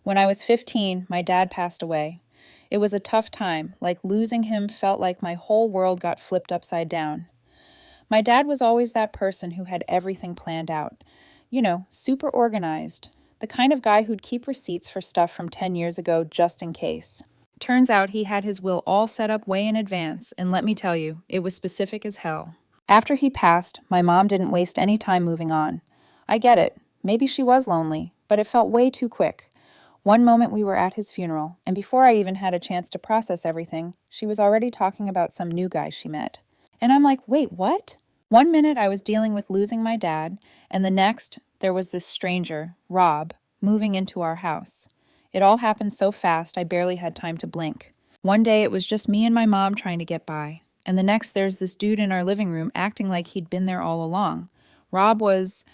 When I was 15, my dad passed away. It was a tough time, like losing him felt like my whole world got flipped upside down. My dad was always that person who had everything planned out. Super organized. The kind of guy who'd keep receipts for stuff from 10 years ago just in case. Turns out he had his will all set up way in advance, and let me tell you, it was specific as hell. After he passed, my mom didn't waste any time moving on. I get it. Maybe she was lonely, but it felt way too quick. One moment we were at his funeral, and before I even had a chance to process everything, she was already talking about some new guy she met. And I'm like, wait, what? One minute I was dealing with losing my dad, and the next, there was this stranger, Rob, moving into our house. It all happened so fast I barely had time to blink. One day it was just me and my mom trying to get by, and the next there's this dude in our living room acting like he'd been there all along. Rob was,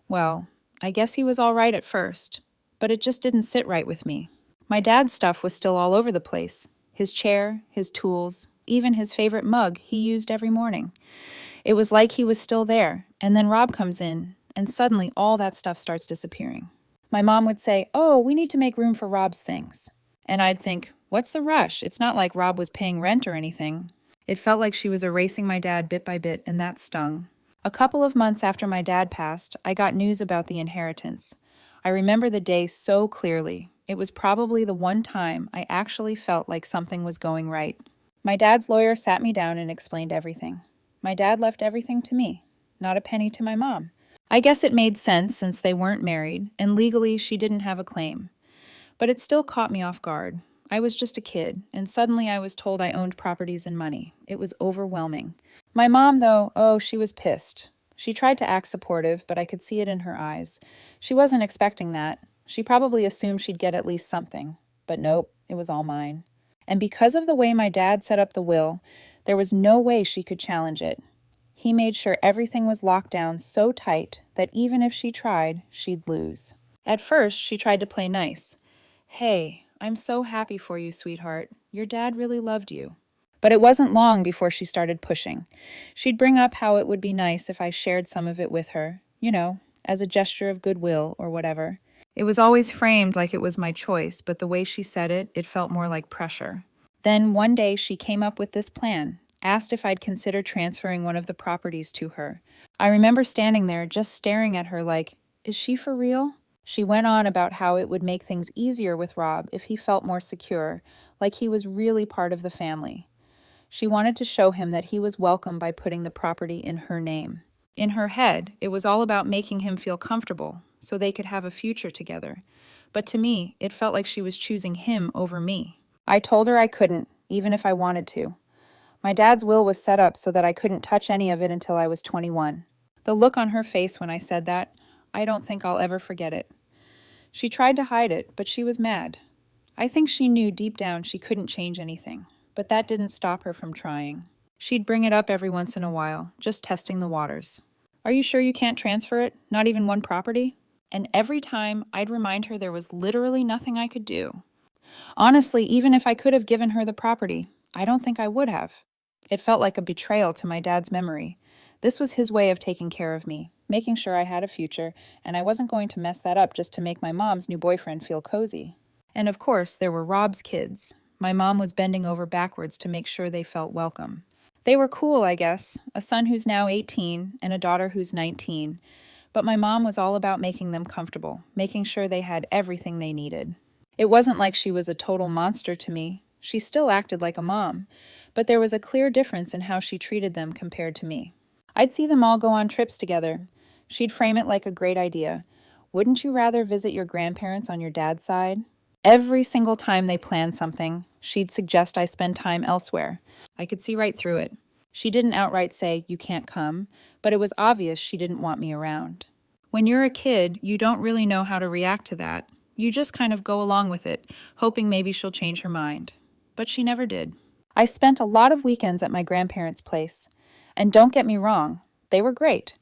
well, I guess he was all right at first, but it just didn't sit right with me. My dad's stuff was still all over the place. His chair, his tools, even his favorite mug he used every morning. It was like he was still there, and then Rob comes in, and suddenly all that stuff starts disappearing. My mom would say, "Oh, we need to make room for Rob's things." And I'd think, what's the rush? It's not like Rob was paying rent or anything. It felt like she was erasing my dad bit by bit, and that stung. A couple of months after my dad passed, I got news about the inheritance. I remember the day so clearly. It was probably the one time I actually felt like something was going right. My dad's lawyer sat me down and explained everything. My dad left everything to me, not a penny to my mom. I guess it made sense since they weren't married, and legally she didn't have a claim. But it still caught me off guard. I was just a kid, and suddenly I was told I owned properties and money. It was overwhelming. My mom, though, she was pissed. She tried to act supportive, but I could see it in her eyes. She wasn't expecting that. She probably assumed she'd get at least something. But nope, it was all mine. And because of the way my dad set up the will, there was no way she could challenge it. He made sure everything was locked down so tight that even if she tried, she'd lose. At first, she tried to play nice. "Hey, I'm so happy for you, sweetheart. Your dad really loved you." But it wasn't long before she started pushing. She'd bring up how it would be nice if I shared some of it with her, as a gesture of goodwill or whatever. It was always framed like it was my choice, but the way she said it, it felt more like pressure. Then one day she came up with this plan, asked if I'd consider transferring one of the properties to her. I remember standing there just staring at her like, is she for real? She went on about how it would make things easier with Rob if he felt more secure, like he was really part of the family. She wanted to show him that he was welcome by putting the property in her name. In her head, it was all about making him feel comfortable, so they could have a future together. But to me, it felt like she was choosing him over me. I told her I couldn't, even if I wanted to. My dad's will was set up so that I couldn't touch any of it until I was 21. The look on her face when I said that, I don't think I'll ever forget it. She tried to hide it, but she was mad. I think she knew deep down she couldn't change anything, but that didn't stop her from trying. She'd bring it up every once in a while, just testing the waters. "Are you sure you can't transfer it? Not even one property?" And every time, I'd remind her there was literally nothing I could do. Honestly, even if I could have given her the property, I don't think I would have. It felt like a betrayal to my dad's memory. This was his way of taking care of me, making sure I had a future, and I wasn't going to mess that up just to make my mom's new boyfriend feel cozy. And of course, there were Rob's kids. My mom was bending over backwards to make sure they felt welcome. They were cool, I guess, a son who's now 18 and a daughter who's 19. But my mom was all about making them comfortable, making sure they had everything they needed. It wasn't like she was a total monster to me. She still acted like a mom, but there was a clear difference in how she treated them compared to me. I'd see them all go on trips together. She'd frame it like a great idea. "Wouldn't you rather visit your grandparents on your dad's side?" Every single time they planned something, she'd suggest I spend time elsewhere. I could see right through it. She didn't outright say, "You can't come," but it was obvious she didn't want me around. When you're a kid, you don't really know how to react to that. You just kind of go along with it, hoping maybe she'll change her mind. But she never did. I spent a lot of weekends at my grandparents' place. And don't get me wrong, they were great.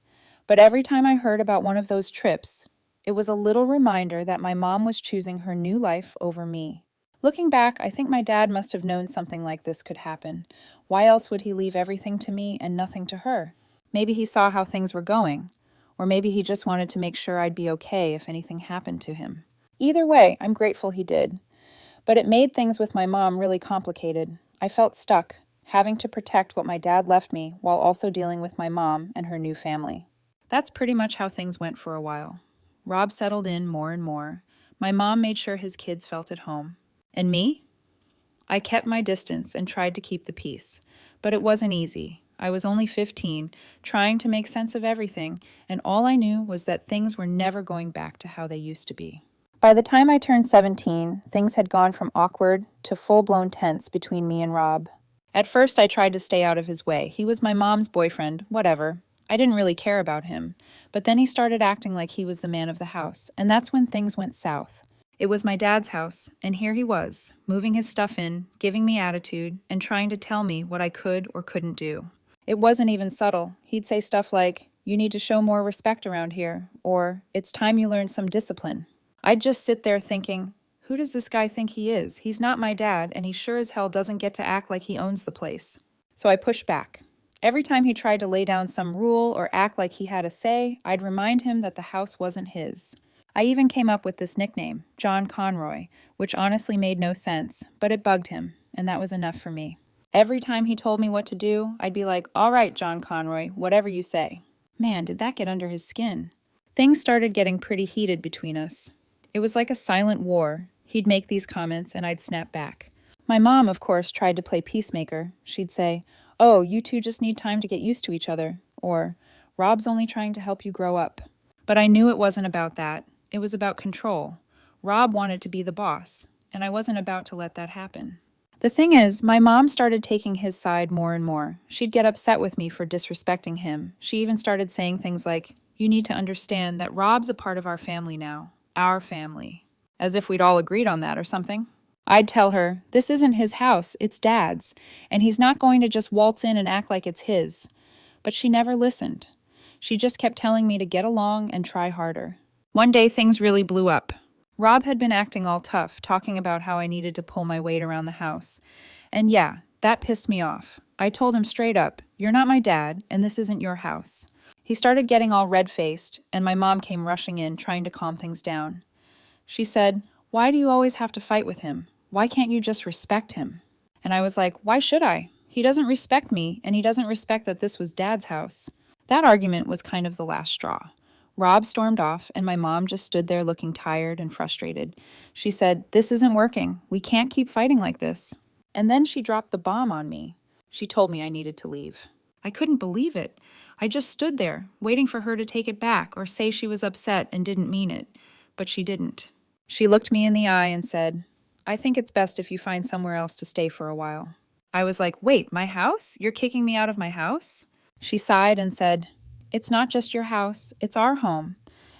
But every time I heard about one of those trips, it was a little reminder that my mom was choosing her new life over me. Looking back, I think my dad must have known something like this could happen. Why else would he leave everything to me and nothing to her? Maybe he saw how things were going. Or maybe he just wanted to make sure I'd be okay if anything happened to him. Either way, I'm grateful he did. But it made things with my mom really complicated. I felt stuck, having to protect what my dad left me while also dealing with my mom and her new family. That's pretty much how things went for a while. Rob settled in more and more. My mom made sure his kids felt at home. And me? I kept my distance and tried to keep the peace. But it wasn't easy. I was only 15, trying to make sense of everything, and all I knew was that things were never going back to how they used to be. By the time I turned 17, things had gone from awkward to full-blown tense between me and Rob. At first, I tried to stay out of his way. He was my mom's boyfriend, whatever. I didn't really care about him. But then he started acting like he was the man of the house, and that's when things went south. It was my dad's house, and here he was, moving his stuff in, giving me attitude, and trying to tell me what I could or couldn't do. It wasn't even subtle. He'd say stuff like, "You need to show more respect around here," or, "It's time you learn some discipline." I'd just sit there thinking, who does this guy think he is? He's not my dad, and he sure as hell doesn't get to act like he owns the place. So I pushed back. Every time he tried to lay down some rule or act like he had a say, I'd remind him that the house wasn't his. I even came up with this nickname, John Conroy, which honestly made no sense, but it bugged him, and that was enough for me. Every time he told me what to do, I'd be like, "All right, John Conroy, whatever you say." Man, did that get under his skin. Things started getting pretty heated between us. It was like a silent war. He'd make these comments, and I'd snap back. My mom, of course, tried to play peacemaker. She'd say, "Oh, you two just need time to get used to each other," or, "Rob's only trying to help you grow up." But I knew it wasn't about that. It was about control. Rob wanted to be the boss, and I wasn't about to let that happen. The thing is, my mom started taking his side more and more. She'd get upset with me for disrespecting him. She even started saying things like, "You need to understand that Rob's a part of our family now. Our family." As if we'd all agreed on that or something. I'd tell her, "This isn't his house, it's Dad's, and he's not going to just waltz in and act like it's his." But she never listened. She just kept telling me to get along and try harder. One day things really blew up. Rob had been acting all tough, talking about how I needed to pull my weight around the house. And yeah, that pissed me off. I told him straight up, "You're not my dad, and this isn't your house." He started getting all red-faced, and my mom came rushing in, trying to calm things down. She said, "Why do you always have to fight with him? Why can't you just respect him?" And I was like, "Why should I? He doesn't respect me, and he doesn't respect that this was Dad's house." That argument was kind of the last straw. Rob stormed off, and my mom just stood there looking tired and frustrated. She said, "This isn't working. We can't keep fighting like this." And then she dropped the bomb on me. She told me I needed to leave. I couldn't believe it. I just stood there, waiting for her to take it back or say she was upset and didn't mean it. But she didn't. She looked me in the eye and said, "I think it's best if you find somewhere else to stay for a while." I was like, "Wait, my house? You're kicking me out of my house?" She sighed and said, "It's not just your house, it's our home.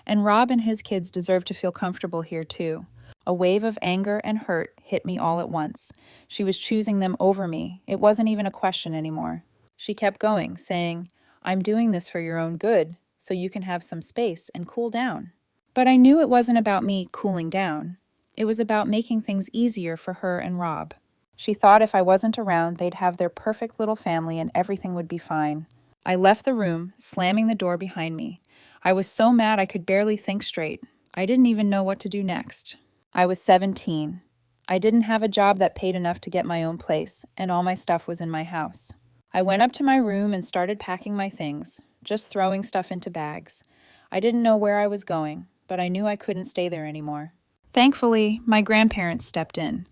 And Rob and his kids deserve to feel comfortable here too." A wave of anger and hurt hit me all at once. She was choosing them over me. It wasn't even a question anymore. She kept going, saying, "I'm doing this for your own good, so you can have some space and cool down." But I knew it wasn't about me cooling down. It was about making things easier for her and Rob. She thought if I wasn't around, they'd have their perfect little family and everything would be fine. I left the room, slamming the door behind me. I was so mad I could barely think straight. I didn't even know what to do next. I was 17. I didn't have a job that paid enough to get my own place, and all my stuff was in my house. I went up to my room and started packing my things, just throwing stuff into bags. I didn't know where I was going, but I knew I couldn't stay there anymore. Thankfully, my grandparents stepped in.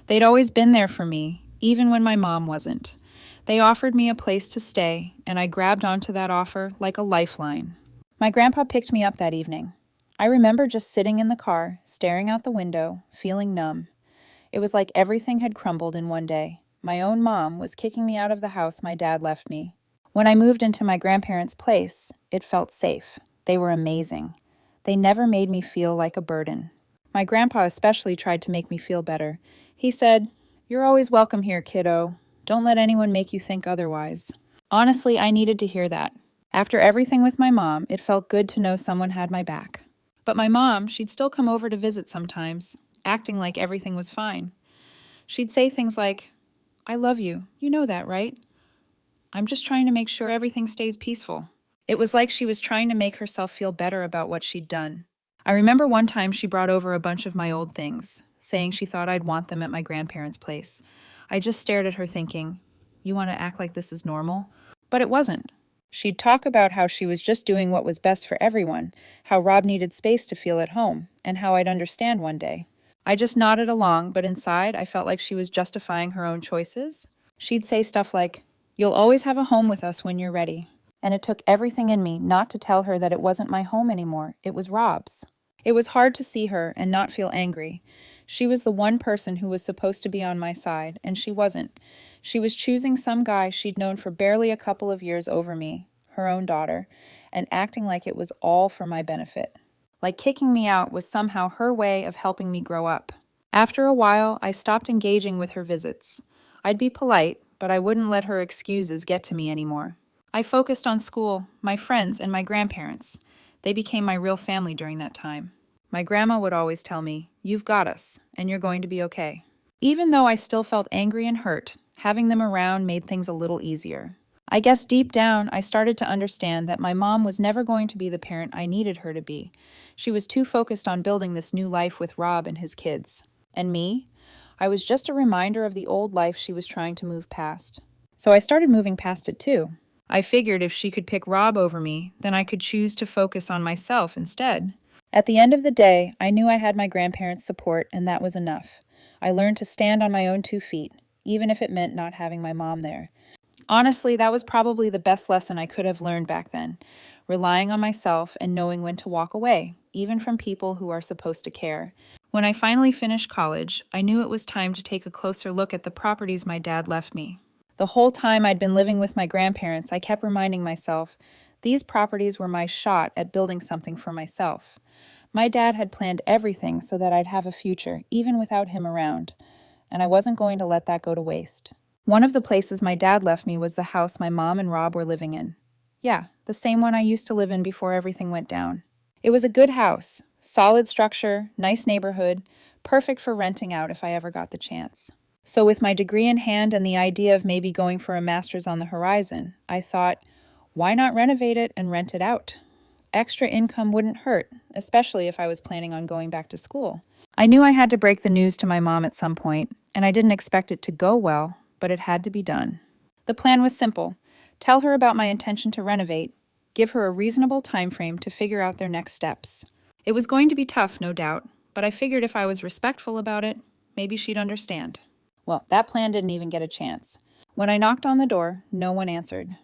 They'd always been there for me, even when my mom wasn't. They offered me a place to stay, and I grabbed onto that offer like a lifeline. My grandpa picked me up that evening. I remember just sitting in the car, staring out the window, feeling numb. It was like everything had crumbled in one day. My own mom was kicking me out of the house my dad left me. When I moved into my grandparents' place, it felt safe. They were amazing. They never made me feel like a burden. My grandpa especially tried to make me feel better. He said, "You're always welcome here, kiddo. Don't let anyone make you think otherwise." Honestly, I needed to hear that. After everything with my mom, it felt good to know someone had my back. But my mom, she'd still come over to visit sometimes, acting like everything was fine. She'd say things like, "I love you. You know that, right? I'm just trying to make sure everything stays peaceful." It was like she was trying to make herself feel better about what she'd done. I remember one time she brought over a bunch of my old things, saying she thought I'd want them at my grandparents' place. I just stared at her thinking, you want to act like this is normal? But it wasn't. She'd talk about how she was just doing what was best for everyone, how Rob needed space to feel at home, and how I'd understand one day. I just nodded along, but inside I felt like she was justifying her own choices. She'd say stuff like, "You'll always have a home with us when you're ready." And it took everything in me not to tell her that it wasn't my home anymore, it was Rob's. It was hard to see her and not feel angry. She was the one person who was supposed to be on my side, and she wasn't. She was choosing some guy she'd known for barely a couple of years over me, her own daughter, and acting like it was all for my benefit. Like kicking me out was somehow her way of helping me grow up. After a while, I stopped engaging with her visits. I'd be polite, but I wouldn't let her excuses get to me anymore. I focused on school, my friends, and my grandparents. They became my real family during that time. My grandma would always tell me, "You've got us, and you're going to be okay." Even though I still felt angry and hurt, having them around made things a little easier. I guess deep down, I started to understand that my mom was never going to be the parent I needed her to be. She was too focused on building this new life with Rob and his kids. And me? I was just a reminder of the old life she was trying to move past. So I started moving past it too. I figured if she could pick Rob over me, then I could choose to focus on myself instead. At the end of the day, I knew I had my grandparents' support, and that was enough. I learned to stand on my own 2 feet, even if it meant not having my mom there. Honestly, that was probably the best lesson I could have learned back then, relying on myself and knowing when to walk away, even from people who are supposed to care. When I finally finished college, I knew it was time to take a closer look at the properties my dad left me. The whole time I'd been living with my grandparents, I kept reminding myself, these properties were my shot at building something for myself. My dad had planned everything so that I'd have a future, even without him around, and I wasn't going to let that go to waste. One of the places my dad left me was the house my mom and Rob were living in. Yeah, the same one I used to live in before everything went down. It was a good house, solid structure, nice neighborhood, perfect for renting out if I ever got the chance. So with my degree in hand and the idea of maybe going for a master's on the horizon, I thought, why not renovate it and rent it out? Extra income wouldn't hurt, especially if I was planning on going back to school. I knew I had to break the news to my mom at some point, and I didn't expect it to go well, but it had to be done. The plan was simple. Tell her about my intention to renovate, give her a reasonable time frame to figure out their next steps. It was going to be tough, no doubt, but I figured if I was respectful about it, maybe she'd understand. Well, that plan didn't even get a chance. When I knocked on the door, no one answered.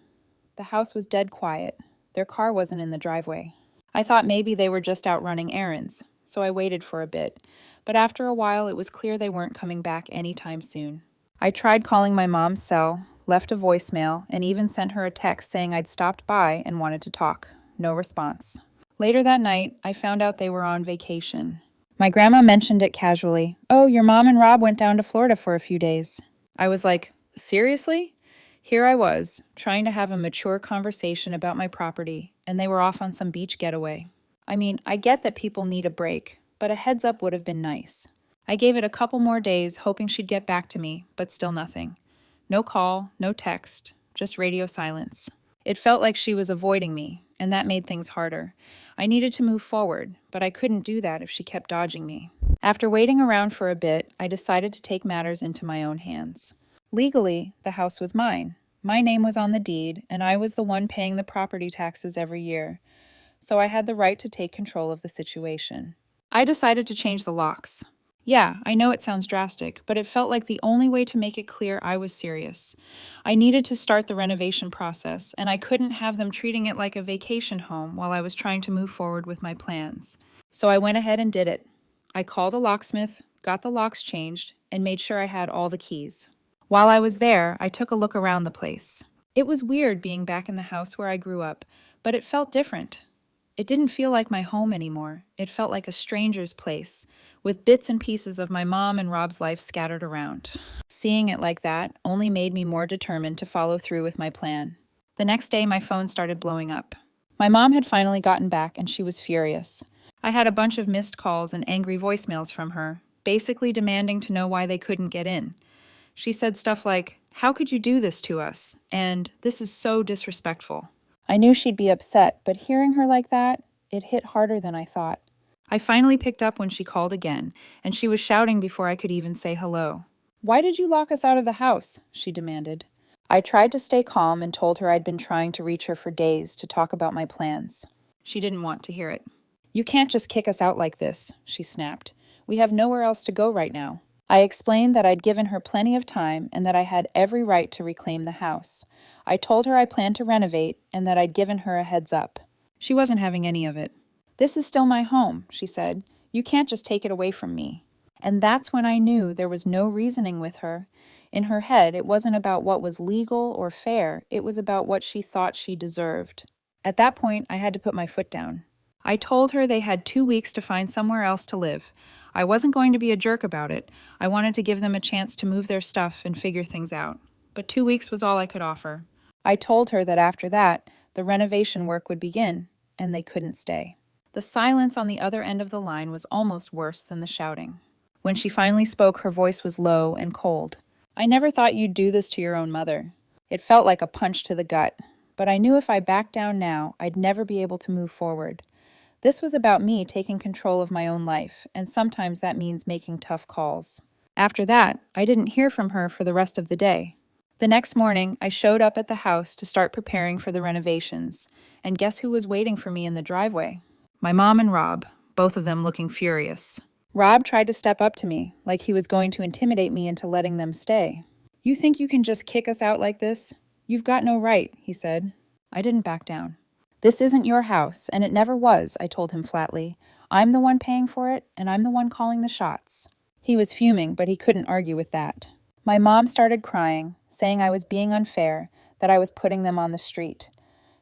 The house was dead quiet. Their car wasn't in the driveway. I thought maybe they were just out running errands, so I waited for a bit. But after a while, it was clear they weren't coming back anytime soon. I tried calling my mom's cell, left a voicemail, and even sent her a text saying I'd stopped by and wanted to talk. No response. Later that night, I found out they were on vacation. My grandma mentioned it casually. "Oh, your mom and Rob went down to Florida for a few days." I was like, seriously? Here I was, trying to have a mature conversation about my property, and they were off on some beach getaway. I mean, I get that people need a break, but a heads up would have been nice. I gave it a couple more days, hoping she'd get back to me, but still nothing. No call, no text, just radio silence. It felt like she was avoiding me, and that made things harder. I needed to move forward, but I couldn't do that if she kept dodging me. After waiting around for a bit, I decided to take matters into my own hands. Legally, the house was mine. My name was on the deed, and I was the one paying the property taxes every year, so I had the right to take control of the situation. I decided to change the locks. Yeah, I know it sounds drastic, but it felt like the only way to make it clear I was serious. I needed to start the renovation process, and I couldn't have them treating it like a vacation home while I was trying to move forward with my plans. So I went ahead and did it. I called a locksmith, got the locks changed, and made sure I had all the keys. While I was there, I took a look around the place. It was weird being back in the house where I grew up, but it felt different. It didn't feel like my home anymore. It felt like a stranger's place, with bits and pieces of my mom and Rob's life scattered around. Seeing it like that only made me more determined to follow through with my plan. The next day, my phone started blowing up. My mom had finally gotten back, and she was furious. I had a bunch of missed calls and angry voicemails from her, basically demanding to know why they couldn't get in. She said stuff like, "How could you do this to us?" and "This is so disrespectful." I knew she'd be upset, but hearing her like that, it hit harder than I thought. I finally picked up when she called again, and she was shouting before I could even say hello. "Why did you lock us out of the house?" she demanded. I tried to stay calm and told her I'd been trying to reach her for days to talk about my plans. She didn't want to hear it. "You can't just kick us out like this," she snapped. "We have nowhere else to go right now." I explained that I'd given her plenty of time and that I had every right to reclaim the house. I told her I planned to renovate and that I'd given her a heads up. She wasn't having any of it. "This is still my home," she said. "You can't just take it away from me." And that's when I knew there was no reasoning with her. In her head, it wasn't about what was legal or fair, it was about what she thought she deserved. At that point, I had to put my foot down. I told her they had 2 weeks to find somewhere else to live. I wasn't going to be a jerk about it. I wanted to give them a chance to move their stuff and figure things out. But 2 weeks was all I could offer. I told her that after that, the renovation work would begin, and they couldn't stay. The silence on the other end of the line was almost worse than the shouting. When she finally spoke, her voice was low and cold. "I never thought you'd do this to your own mother." It felt like a punch to the gut, but I knew if I backed down now, I'd never be able to move forward. This was about me taking control of my own life, and sometimes that means making tough calls. After that, I didn't hear from her for the rest of the day. The next morning, I showed up at the house to start preparing for the renovations, and guess who was waiting for me in the driveway? My mom and Rob, both of them looking furious. Rob tried to step up to me, like he was going to intimidate me into letting them stay. "You think you can just kick us out like this? You've got no right," he said. I didn't back down. "This isn't your house, and it never was," I told him flatly. "I'm the one paying for it, and I'm the one calling the shots." He was fuming, but he couldn't argue with that. My mom started crying, saying I was being unfair, that I was putting them on the street.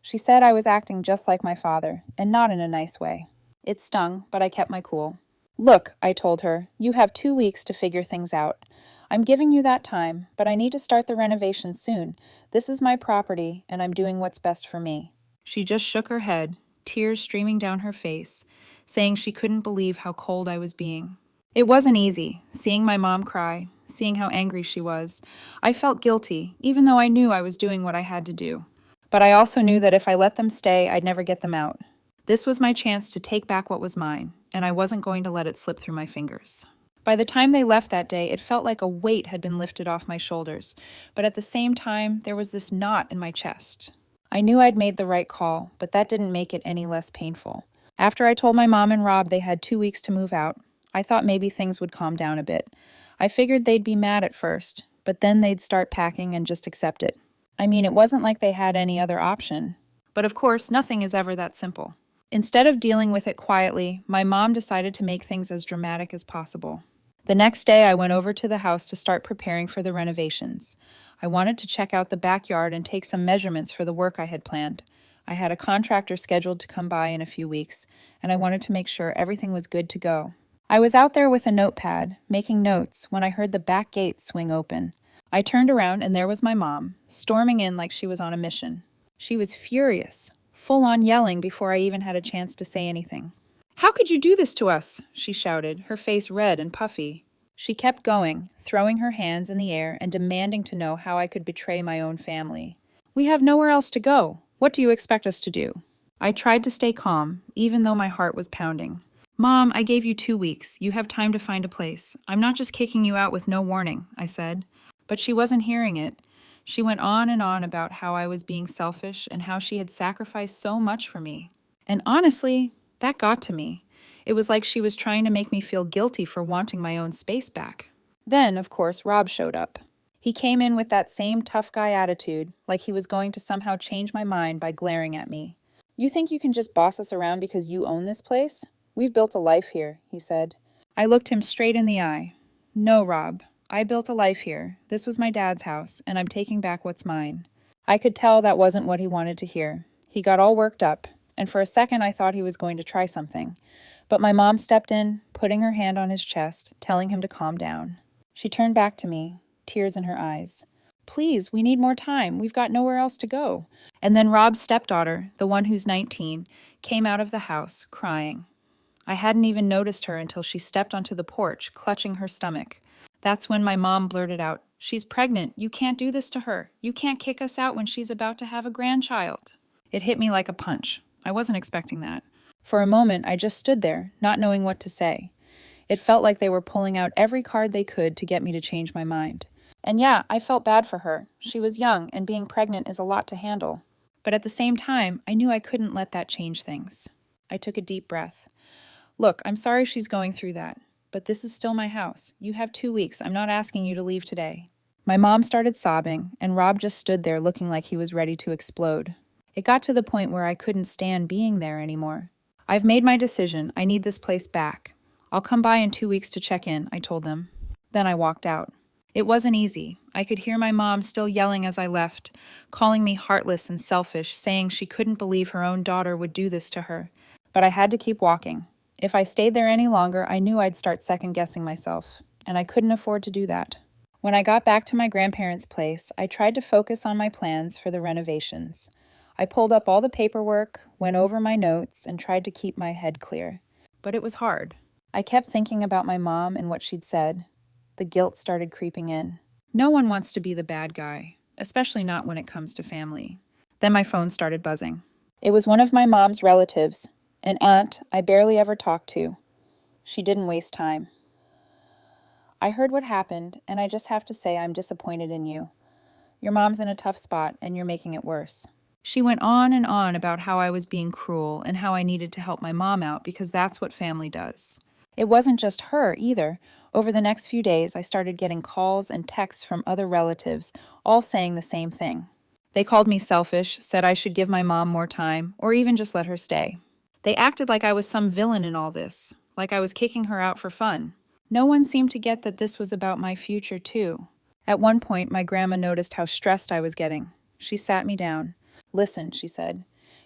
She said I was acting just like my father, and not in a nice way. It stung, but I kept my cool. "Look," I told her, "you have 2 weeks to figure things out. I'm giving you that time, but I need to start the renovation soon. This is my property, and I'm doing what's best for me." She just shook her head, tears streaming down her face, saying she couldn't believe how cold I was being. It wasn't easy, seeing my mom cry, seeing how angry she was. I felt guilty, even though I knew I was doing what I had to do. But I also knew that if I let them stay, I'd never get them out. This was my chance to take back what was mine, and I wasn't going to let it slip through my fingers. By the time they left that day, it felt like a weight had been lifted off my shoulders, but at the same time, there was this knot in my chest. I knew I'd made the right call, but that didn't make it any less painful. After I told my mom and Rob they had 2 weeks to move out, I thought maybe things would calm down a bit. I figured they'd be mad at first, but then they'd start packing and just accept it. I mean, it wasn't like they had any other option. But of course, nothing is ever that simple. Instead of dealing with it quietly, my mom decided to make things as dramatic as possible. The next day, I went over to the house to start preparing for the renovations. I wanted to check out the backyard and take some measurements for the work I had planned. I had a contractor scheduled to come by in a few weeks, and I wanted to make sure everything was good to go. I was out there with a notepad, making notes, when I heard the back gate swing open. I turned around, and there was my mom, storming in like she was on a mission. She was furious, full-on yelling before I even had a chance to say anything. "How could you do this to us?" she shouted, her face red and puffy. She kept going, throwing her hands in the air and demanding to know how I could betray my own family. "We have nowhere else to go. What do you expect us to do?" I tried to stay calm, even though my heart was pounding. "Mom, I gave you 2 weeks. You have time to find a place. I'm not just kicking you out with no warning," I said. But she wasn't hearing it. She went on and on about how I was being selfish and how she had sacrificed so much for me. And honestly, that got to me. It was like she was trying to make me feel guilty for wanting my own space back. Then, of course, Rob showed up. He came in with that same tough guy attitude, like he was going to somehow change my mind by glaring at me. "You think you can just boss us around because you own this place? We've built a life here," he said. I looked him straight in the eye. "No, Rob. I built a life here. This was my dad's house, and I'm taking back what's mine." I could tell that wasn't what he wanted to hear. He got all worked up, and for a second I thought he was going to try something. But my mom stepped in, putting her hand on his chest, telling him to calm down. She turned back to me, tears in her eyes. "Please, we need more time. We've got nowhere else to go." And then Rob's stepdaughter, the one who's 19, came out of the house, crying. I hadn't even noticed her until she stepped onto the porch, clutching her stomach. That's when my mom blurted out, "She's pregnant. You can't do this to her. You can't kick us out when she's about to have a grandchild." It hit me like a punch. I wasn't expecting that. For a moment, I just stood there, not knowing what to say. It felt like they were pulling out every card they could to get me to change my mind. And yeah, I felt bad for her. She was young, and being pregnant is a lot to handle. But at the same time, I knew I couldn't let that change things. I took a deep breath. Look, I'm sorry she's going through that, but this is still my house. You have 2 weeks. I'm not asking you to leave today. My mom started sobbing, and Rob just stood there looking like he was ready to explode. It got to the point where I couldn't stand being there anymore. I've made my decision. I need this place back. I'll come by in 2 weeks to check in, I told them. Then I walked out. It wasn't easy. I could hear my mom still yelling as I left, calling me heartless and selfish, saying she couldn't believe her own daughter would do this to her. But I had to keep walking. If I stayed there any longer, I knew I'd start second-guessing myself, and I couldn't afford to do that. When I got back to my grandparents' place, I tried to focus on my plans for the renovations. I pulled up all the paperwork, went over my notes, and tried to keep my head clear. But it was hard. I kept thinking about my mom and what she'd said. The guilt started creeping in. No one wants to be the bad guy, especially not when it comes to family. Then my phone started buzzing. It was one of my mom's relatives, an aunt I barely ever talked to. She didn't waste time. I heard what happened, and I just have to say I'm disappointed in you. Your mom's in a tough spot, and you're making it worse. She went on and on about how I was being cruel and how I needed to help my mom out because that's what family does. It wasn't just her, either. Over the next few days, I started getting calls and texts from other relatives, all saying the same thing. They called me selfish, said I should give my mom more time, or even just let her stay. They acted like I was some villain in all this, like I was kicking her out for fun. No one seemed to get that this was about my future, too. At one point, my grandma noticed how stressed I was getting. She sat me down. "Listen," she said,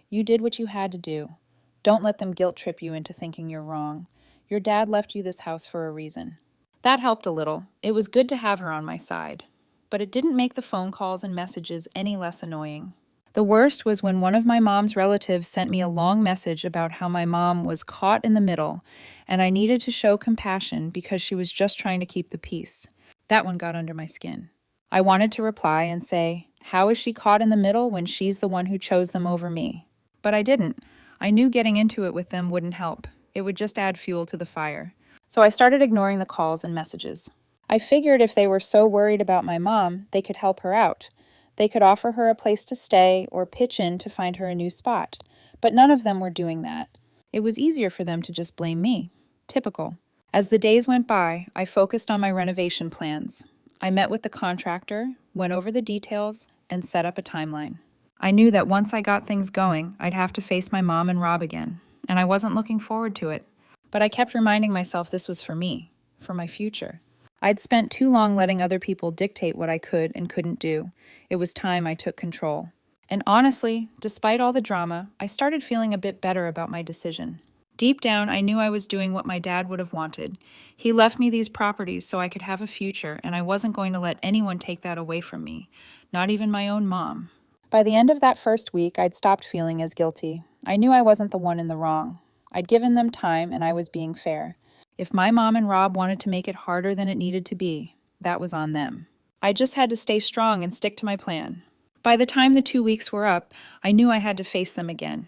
"you did what you had to do. Don't let them guilt trip you into thinking you're wrong. Your dad left you this house for a reason." That helped a little. It was good to have her on my side. But it didn't make the phone calls and messages any less annoying. The worst was when one of my mom's relatives sent me a long message about how my mom was caught in the middle, and I needed to show compassion because she was just trying to keep the peace. That one got under my skin. I wanted to reply and say, how is she caught in the middle when she's the one who chose them over me? But I didn't. I knew getting into it with them wouldn't help. It would just add fuel to the fire. So I started ignoring the calls and messages. I figured if they were so worried about my mom, they could help her out. They could offer her a place to stay or pitch in to find her a new spot. But none of them were doing that. It was easier for them to just blame me. Typical. As the days went by, I focused on my renovation plans. I met with the contractor, went over the details, and set up a timeline. I knew that once I got things going, I'd have to face my mom and Rob again, and I wasn't looking forward to it. But I kept reminding myself this was for me, for my future. I'd spent too long letting other people dictate what I could and couldn't do. It was time I took control. And honestly, despite all the drama, I started feeling a bit better about my decision. Deep down, I knew I was doing what my dad would have wanted. He left me these properties so I could have a future, and I wasn't going to let anyone take that away from me, not even my own mom. By the end of that first week, I'd stopped feeling as guilty. I knew I wasn't the one in the wrong. I'd given them time, and I was being fair. If my mom and Rob wanted to make it harder than it needed to be, that was on them. I just had to stay strong and stick to my plan. By the time the 2 weeks were up, I knew I had to face them again.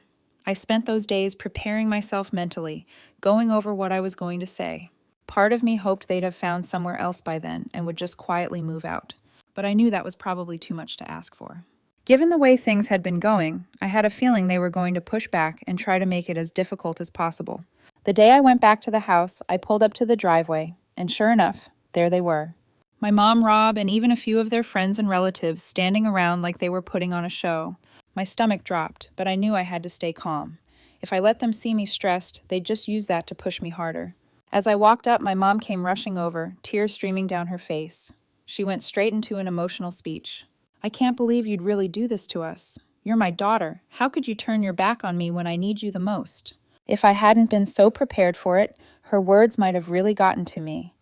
I spent those days preparing myself mentally, going over what I was going to say. Part of me hoped they'd have found somewhere else by then and would just quietly move out. But I knew that was probably too much to ask for. Given the way things had been going, I had a feeling they were going to push back and try to make it as difficult as possible. The day I went back to the house, I pulled up to the driveway, and sure enough, there they were. My mom, Rob, and even a few of their friends and relatives standing around like they were putting on a show. My stomach dropped, but I knew I had to stay calm. If I let them see me stressed, they'd just use that to push me harder. As I walked up, my mom came rushing over, tears streaming down her face. She went straight into an emotional speech. "I can't believe you'd really do this to us. You're my daughter. How could you turn your back on me when I need you the most?" If I hadn't been so prepared for it, her words might have really gotten to me.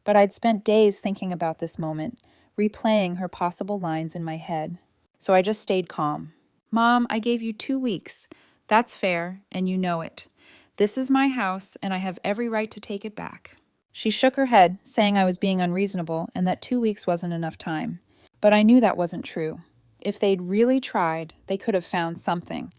But I'd spent days thinking about this moment, replaying her possible lines in my head. So I just stayed calm. "Mom, I gave you 2 weeks. That's fair, and you know it. This is my house, and I have every right to take it back." She shook her head, saying I was being unreasonable and that 2 weeks wasn't enough time. But I knew that wasn't true. If they'd really tried, they could have found something,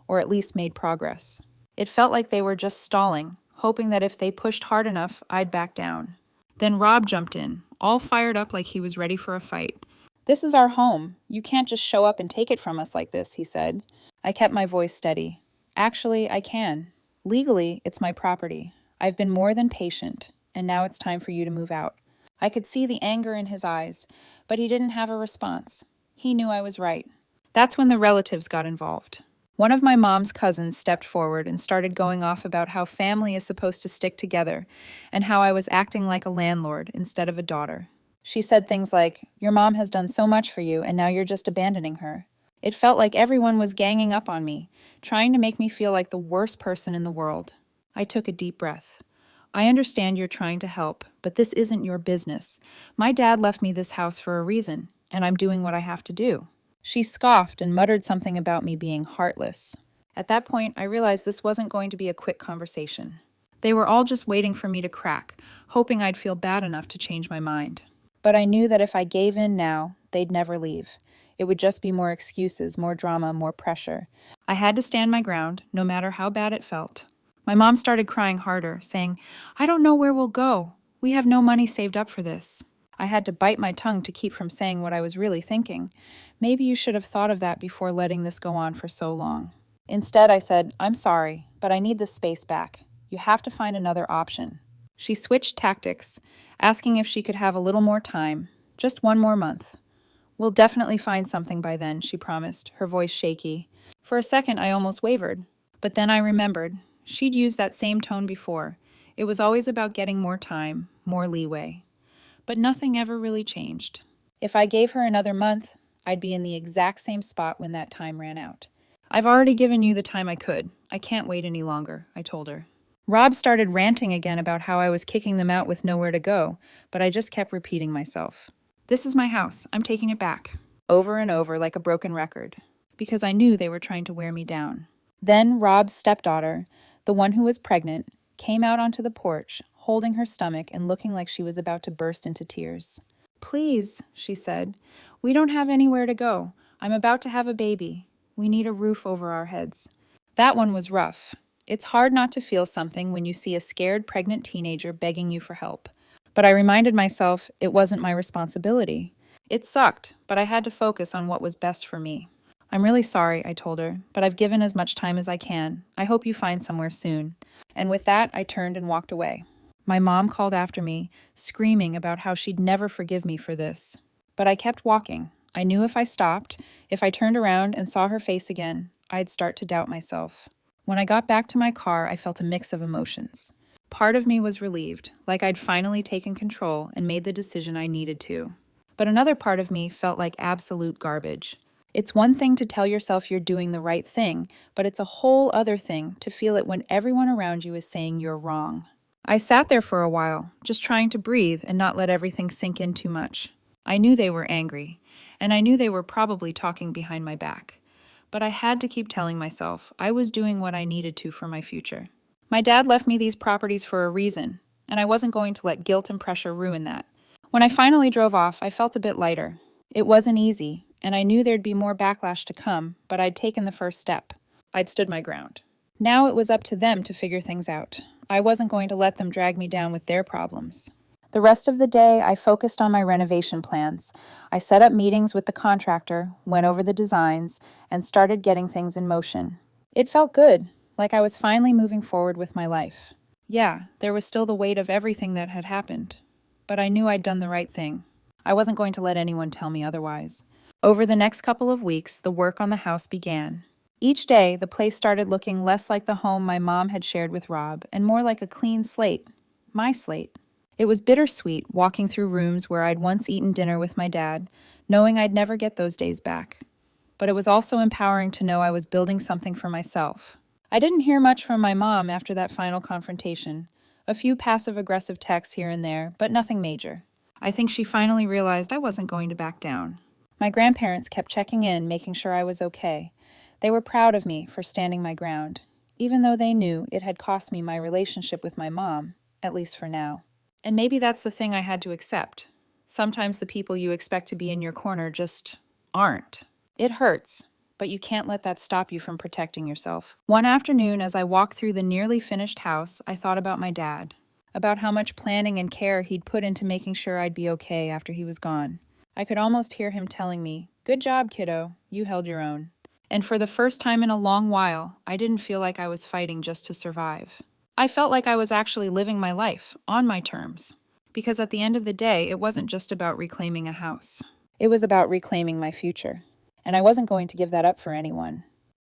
or at least made progress. It felt like they were just stalling, hoping that if they pushed hard enough, I'd back down. Then Rob jumped in, all fired up like he was ready for a fight. "This is our home. You can't just show up and take it from us like this," he said. I kept my voice steady. "Actually, I can. Legally, it's my property. I've been more than patient, and now it's time for you to move out." I could see the anger in his eyes, but he didn't have a response. He knew I was right. That's when the relatives got involved. One of my mom's cousins stepped forward and started going off about how family is supposed to stick together and how I was acting like a landlord instead of a daughter. She said things like, "Your mom has done so much for you and now you're just abandoning her." It felt like everyone was ganging up on me, trying to make me feel like the worst person in the world. I took a deep breath. "I understand you're trying to help, but this isn't your business. My dad left me this house for a reason, and I'm doing what I have to do." She scoffed and muttered something about me being heartless. At that point, I realized this wasn't going to be a quick conversation. They were all just waiting for me to crack, hoping I'd feel bad enough to change my mind. But I knew that if I gave in now, they'd never leave. It would just be more excuses, more drama, more pressure. I had to stand my ground, no matter how bad it felt. My mom started crying harder, saying, "I don't know where we'll go. We have no money saved up for this." I had to bite my tongue to keep from saying what I was really thinking. "Maybe you should have thought of that before letting this go on for so long." Instead, I said, "I'm sorry, but I need this space back. You have to find another option." She switched tactics, asking if she could have a little more time, just one more month. "We'll definitely find something by then," she promised, her voice shaky. For a second, I almost wavered. But then I remembered. She'd used that same tone before. It was always about getting more time, more leeway. But nothing ever really changed. If I gave her another month, I'd be in the exact same spot when that time ran out. "I've already given you the time I could. I can't wait any longer," I told her. Rob started ranting again about how I was kicking them out with nowhere to go, but I just kept repeating myself. "This is my house. I'm taking it back," over and over like a broken record, because I knew they were trying to wear me down. Then Rob's stepdaughter, the one who was pregnant, came out onto the porch, holding her stomach and looking like she was about to burst into tears. "Please," she said, "we don't have anywhere to go. I'm about to have a baby. We need a roof over our heads." That one was rough. It's hard not to feel something when you see a scared pregnant teenager begging you for help. But I reminded myself it wasn't my responsibility. It sucked, but I had to focus on what was best for me. "I'm really sorry," I told her, "but I've given as much time as I can. I hope you find somewhere soon." And with that, I turned and walked away. My mom called after me, screaming about how she'd never forgive me for this. But I kept walking. I knew if I stopped, if I turned around and saw her face again, I'd start to doubt myself. When I got back to my car, I felt a mix of emotions. Part of me was relieved, like I'd finally taken control and made the decision I needed to. But another part of me felt like absolute garbage. It's one thing to tell yourself you're doing the right thing, but it's a whole other thing to feel it when everyone around you is saying you're wrong. I sat there for a while, just trying to breathe and not let everything sink in too much. I knew they were angry, and I knew they were probably talking behind my back. But I had to keep telling myself I was doing what I needed to for my future. My dad left me these properties for a reason, and I wasn't going to let guilt and pressure ruin that. When I finally drove off, I felt a bit lighter. It wasn't easy, and I knew there'd be more backlash to come, but I'd taken the first step. I'd stood my ground. Now it was up to them to figure things out. I wasn't going to let them drag me down with their problems. The rest of the day, I focused on my renovation plans. I set up meetings with the contractor, went over the designs, and started getting things in motion. It felt good, like I was finally moving forward with my life. Yeah, there was still the weight of everything that had happened, but I knew I'd done the right thing. I wasn't going to let anyone tell me otherwise. Over the next couple of weeks, the work on the house began. Each day, the place started looking less like the home my mom had shared with Rob and more like a clean slate. My slate. It was bittersweet walking through rooms where I'd once eaten dinner with my dad, knowing I'd never get those days back. But it was also empowering to know I was building something for myself. I didn't hear much from my mom after that final confrontation. A few passive-aggressive texts here and there, but nothing major. I think she finally realized I wasn't going to back down. My grandparents kept checking in, making sure I was okay. They were proud of me for standing my ground, even though they knew it had cost me my relationship with my mom, at least for now. And maybe that's the thing I had to accept. Sometimes the people you expect to be in your corner just aren't. It hurts, but you can't let that stop you from protecting yourself. One afternoon, as I walked through the nearly finished house, I thought about my dad, about how much planning and care he'd put into making sure I'd be okay after he was gone. I could almost hear him telling me, "Good job, kiddo. You held your own." And for the first time in a long while, I didn't feel like I was fighting just to survive. I felt like I was actually living my life, on my terms. Because at the end of the day, it wasn't just about reclaiming a house. It was about reclaiming my future. And I wasn't going to give that up for anyone.